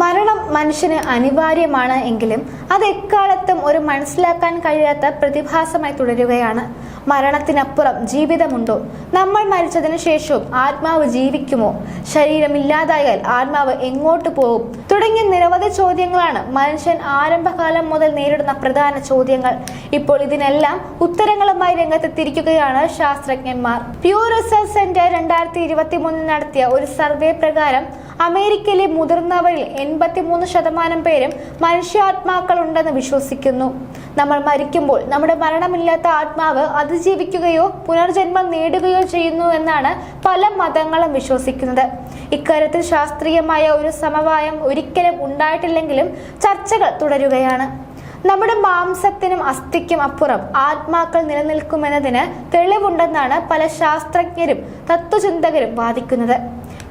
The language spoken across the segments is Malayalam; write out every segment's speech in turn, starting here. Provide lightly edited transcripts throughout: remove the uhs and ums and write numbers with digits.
മരണം മനുഷ്യന് അനിവാര്യമാണ് എങ്കിലും അത് എക്കാലത്തും ഒരു മനസ്സിലാക്കാൻ കഴിയാത്ത പ്രതിഭാസമായി തുടരുകയാണ്. മരണത്തിനപ്പുറം ജീവിതമുണ്ടോ? നമ്മൾ മരിച്ചതിന് ശേഷവും ആത്മാവ് ജീവിക്കുമോ? ശരീരമില്ലാതായാൽ ആത്മാവ് എങ്ങോട്ട് പോകും? തുടങ്ങിയ നിരവധി ചോദ്യങ്ങളാണ് മനുഷ്യൻ ആരംഭകാലം മുതൽ നേരിടുന്ന പ്രധാന ചോദ്യങ്ങൾ. ഇപ്പോൾ ഇതിനെല്ലാം ഉത്തരങ്ങളുമായി രംഗത്തെത്തിയിരിക്കുകയാണ് ശാസ്ത്രജ്ഞന്മാർ. പ്യൂ റിസർച്ച് സെന്റർ 2023 നടത്തിയ ഒരു സർവേ പ്രകാരം അമേരിക്കയിലെ മുതിർന്നവരിൽ 83% പേരും മനുഷ്യാത്മാക്കൾ ഉണ്ടെന്ന് വിശ്വസിക്കുന്നു. നമ്മൾ മരിക്കുമ്പോൾ നമ്മുടെ മരണമില്ലാത്ത ആത്മാവ് അതിജീവിക്കുകയോ പുനർജന്മം നേടുകയോ ചെയ്യുന്നു എന്നാണ് പല മതങ്ങളും വിശ്വസിക്കുന്നത്. ഇക്കാര്യത്തിൽ ശാസ്ത്രീയമായ ഒരു സമവായം ഒരിക്കലും ഉണ്ടായിട്ടില്ലെങ്കിലും ചർച്ചകൾ തുടരുകയാണ്. നമ്മുടെ മാംസത്തിനും അസ്ഥിക്കും അപ്പുറം ആത്മാക്കൾ നിലനിൽക്കുമെന്നതിന് തെളിവുണ്ടെന്നാണ് പല ശാസ്ത്രജ്ഞരും തത്വചിന്തകരും വാദിക്കുന്നത്.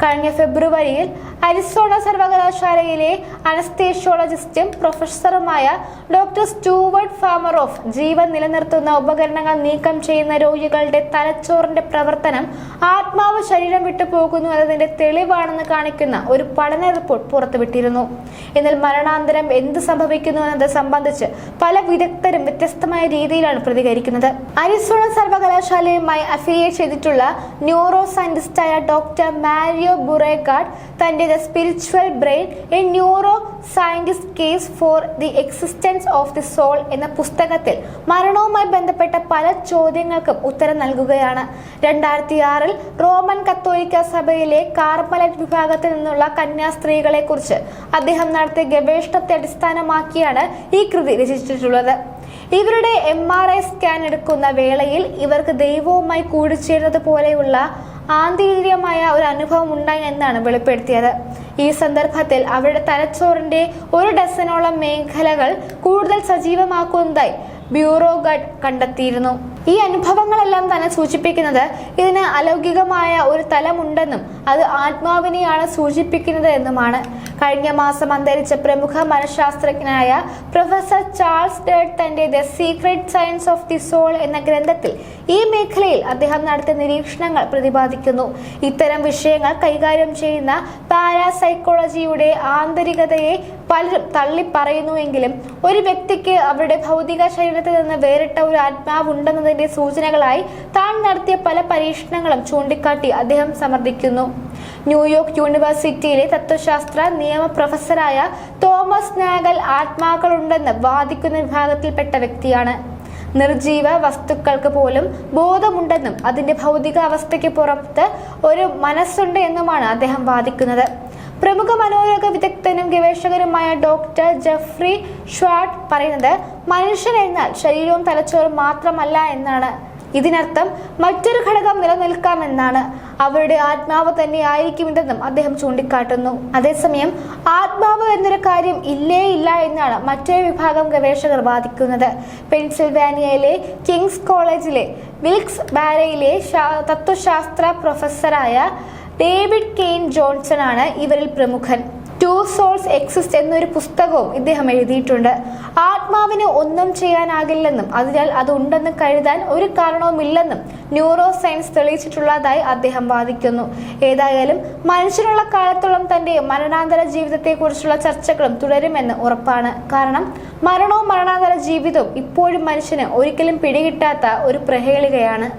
കഴിഞ്ഞ ഫെബ്രുവരിയിൽ അരിസോണ സർവകലാശാലയിലെ അനസ്തേഷ്യോളജിസ്റ്റും പ്രൊഫസറുമായ ഡോക്ടർ സ്റ്റൂവർട്ട് ഫാമറോഫ് ജീവൻ നിലനിർത്തുന്ന ഉപകരണങ്ങൾ നീക്കം ചെയ്യുന്ന രോഗികളുടെ തലച്ചോറിന്റെ പ്രവർത്തനം ആത്മാവ് ശരീരം വിട്ടു പോകുന്നു എന്നതിന്റെ തെളിവാണെന്ന് കാണിക്കുന്ന ഒരു പഠന റിപ്പോർട്ട് പുറത്തുവിട്ടിരുന്നു. എന്നാൽ മരണാന്തരം എന്ത് സംഭവിക്കുന്നു എന്നത് സംബന്ധിച്ച് പല വിദഗ്ധരും വ്യത്യസ്തമായ രീതിയിലാണ് പ്രതികരിക്കുന്നത്. അരിസോണ സർവകലാശാലയുമായി അഫിലിയേറ്റ് ചെയ്തിട്ടുള്ള ന്യൂറോ സയന്റിസ്റ്റായ ഡോക്ടർ മാരിയോ ബുറേഗാർഡ് തന്റെ the spiritual brain a neuroscientist case for the existence of the soul എന്ന പുസ്തകത്തിൽ മരണവുമായി ബന്ധപ്പെട്ട പല ചോദ്യങ്ങൾക്കും ഉത്തരം നൽകുകയാണ്. 2006 റോമൻ കത്തോലിക്ക സഭയിലെ കാർമലൈറ്റ് വിഭാഗത്തിൽ നിന്നുള്ള കന്യാസ്ത്രീകളെ കുറിച്ച് അദ്ദേഹം നടത്തിയ ഗവേഷണത്തെ അടിസ്ഥാനമാക്കിയാണ് ഈ കൃതി രചിച്ചിട്ടുള്ളത്. ഇവരുടെ MRI സ്കാൻ എടുക്കുന്ന വേളയിൽ ഇവർക്ക് ദൈവവുമായി കൂടിച്ചേരുന്നത് പോലെയുള്ള ആന്തരികമായ ഒരു അനുഭവം ഉണ്ടായി എന്നാണ് വെളിപ്പെടുത്തിയത്. ഈ സന്ദർഭത്തിൽ അവരുടെ തലച്ചോറിന്റെ 1 ഡസനോളം മേഖലകൾ കൂടുതൽ സജീവമാക്കുന്നതായി ബ്യൂറോഗാർഡ് കണ്ടെത്തിയിരുന്നു. ഈ അനുഭവങ്ങളെല്ലാം തന്നെ സൂചിപ്പിക്കുന്നത് ഇതിന് അലൗകികമായ ഒരു തലമുണ്ടെന്നും അത് ആത്മാവിനെയാണ് സൂചിപ്പിക്കുന്നത് എന്നുമാണ്. കഴിഞ്ഞ മാസം അന്തരിച്ച പ്രമുഖ മനഃശാസ്ത്രജ്ഞനായ പ്രൊഫസർ ചാൾസ് ഡേർട്ട് തന്റെ the secret science of the soul എന്ന ഗ്രന്ഥത്തിൽ ഈ മേഖലയിൽ അദ്ദേഹം നടത്തിയ നിരീക്ഷണങ്ങൾ പ്രതിപാദിക്കുന്നു. ഇത്തരം വിഷയങ്ങൾ കൈകാര്യം ചെയ്യുന്ന പാരാസൈക്കോളജിയുടെ ആന്തരികതയെ പലരും തള്ളിപ്പറയുന്നുവെങ്കിലും ഒരു വ്യക്തിക്ക് അവരുടെ ഭൗതിക ശരീരത്തിൽ നിന്ന് വേറിട്ട ഒരു ആത്മാവുണ്ടെന്നതിന്റെ സൂചനകളായി താൻ നടത്തിയ പല പരീക്ഷണങ്ങളും ചൂണ്ടിക്കാട്ടി അദ്ദേഹം സമർത്ഥിക്കുന്നു. ന്യൂയോർക്ക് യൂണിവേഴ്സിറ്റിയിലെ തത്വശാസ്ത്ര നിയമ പ്രൊഫസറായ തോമസ് നാഗൽ ആത്മാക്കളുണ്ടെന്ന് വാദിക്കുന്ന വിഭാഗത്തിൽപ്പെട്ട വ്യക്തിയാണ്. നിർജീവ വസ്തുക്കൾക്ക് പോലും ബോധമുണ്ടെന്നും അതിന്റെ ഭൗതിക അവസ്ഥയ്ക്ക് പുറത്ത് ഒരു മനസ്സുണ്ട് എന്നുമാണ് അദ്ദേഹം വാദിക്കുന്നത്. പ്രമുഖ മനോരോഗ വിദഗ്ധനും ഗവേഷകനുമായ ഡോക്ടർ ജെഫ്രി ഷ്വാർട്ട് പറയുന്നത് മനുഷ്യൻ എന്നാൽ ശരീരവും തലച്ചോറും മാത്രമല്ല എന്നാണ്. ഇതിനർത്ഥം മറ്റൊരു ഘടകം നിലനിൽക്കാമെന്നാണ്. അവരുടെ ആത്മാവ് തന്നെ ആയിരിക്കുമെന്നും അദ്ദേഹം ചൂണ്ടിക്കാട്ടുന്നു. അതേസമയം ആത്മാവ് എന്നൊരു കാര്യം ഇല്ല എന്നാണ് മറ്റൊരു വിഭാഗം ഗവേഷകർ വാദിക്കുന്നത്. പെൻസിൽവാനിയയിലെ കിങ്സ് കോളേജിലെ വിൽക്സ് ബാരയിലെ തത്വശാസ്ത്ര പ്രൊഫസറായ ഡേവിഡ് കെയ്ൻ ജോൺസൺ ആണ് ഇവരിൽ പ്രമുഖൻ. 2 സോൾസ് എക്സിസ്റ്റ് എന്നൊരു പുസ്തകവും ഇദ്ദേഹം എഴുതിയിട്ടുണ്ട്. ആത്മാവിന് ഒന്നും ചെയ്യാനാകില്ലെന്നും അതിനാൽ അത് ഉണ്ടെന്ന് കരുതാൻ ഒരു കാരണവുമില്ലെന്നും ന്യൂറോ സയൻസ് തെളിയിച്ചിട്ടുള്ളതായി അദ്ദേഹം വാദിക്കുന്നു. ഏതായാലും മനുഷ്യനുള്ള കാലത്തോളം തന്റെ മരണാന്തര ജീവിതത്തെക്കുറിച്ചുള്ള ചർച്ചകളും തുടരുമെന്ന് ഉറപ്പാണ്. കാരണം മരണവും മരണാന്തര ജീവിതവും ഇപ്പോഴും മനുഷ്യന് ഒരിക്കലും പിടികിട്ടാത്ത ഒരു പ്രഹേളികയാണ്.